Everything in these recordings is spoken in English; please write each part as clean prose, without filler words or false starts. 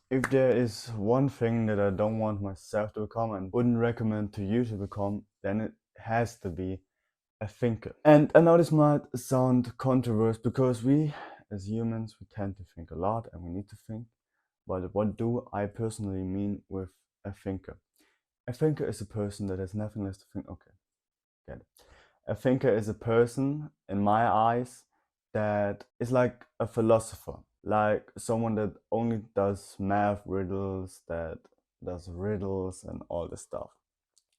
If there is one thing that I don't want myself to become and wouldn't recommend to you to become, then it has to be a thinker. And I know this might sound controversial because we, as humans, we tend to think a lot and we need to think. But what do I personally mean with a thinker? A thinker is a person that has nothing less to think. Okay, get it. A thinker is a person, in my eyes, that is like a philosopher, like someone that only does math riddles, that does riddles and all this stuff.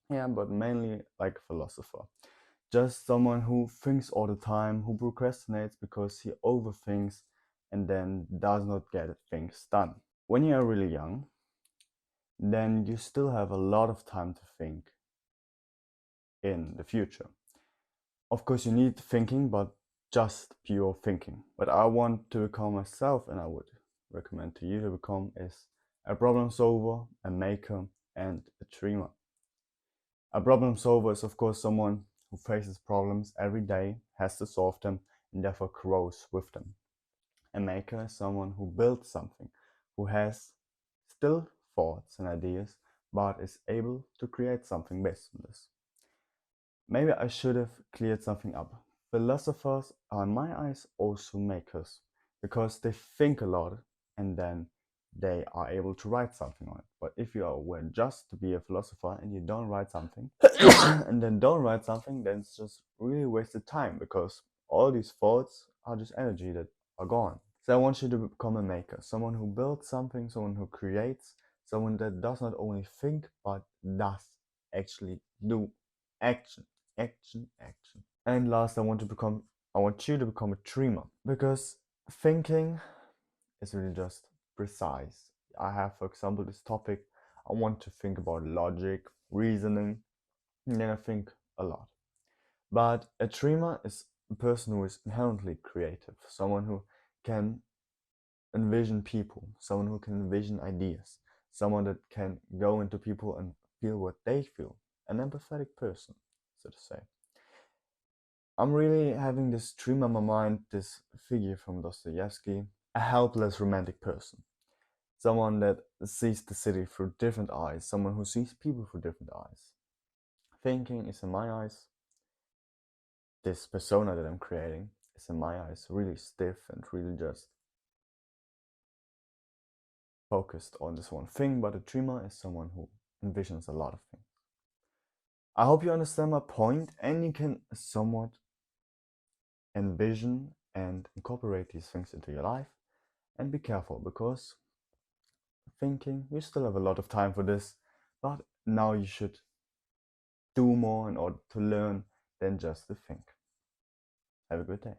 Yeah, but mainly like a philosopher. Just someone who thinks all the time, who procrastinates because he overthinks and then does not get things done. When you are really young, then you still have a lot of time to think in the future. Of course, you need thinking, but just pure thinking. What I want to become myself, and I would recommend to you to become, is a problem solver, a maker, and a dreamer. A problem solver is, of course, someone who faces problems every day, has to solve them, and therefore grows with them. A maker is someone who builds something, who has still thoughts and ideas, but is able to create something based on this. Maybe I should have cleared something up. Philosophers are, in my eyes, also makers because they think a lot and then they are able to write something on it. But if you were just to be a philosopher and you don't write something, and then don't write something, then it's just really wasted time because all these thoughts are just energy that are gone. So I want you to become a maker, someone who builds something, someone who creates, someone that does not only think but does actually do action, action, action. And last, I want you to become a dreamer because thinking is really just precise. I have, for example, this topic. I want to think about logic, reasoning, and then I think a lot. But a dreamer is a person who is inherently creative, someone who can envision people, someone who can envision ideas, someone that can go into people and feel what they feel, an empathetic person, so to say. I'm really having this dream on my mind, this figure from Dostoevsky, a helpless romantic person, someone that sees the city through different eyes, someone who sees people through different eyes. Thinking is, in my eyes, this persona that I'm creating is, in my eyes, really stiff and really just focused on this one thing, but a dreamer is someone who envisions a lot of things. I hope you understand my point and you can somewhat envision and incorporate these things into your life. And be careful because thinking, you still have a lot of time for this, but now you should do more in order to learn than just to think. Have a good day.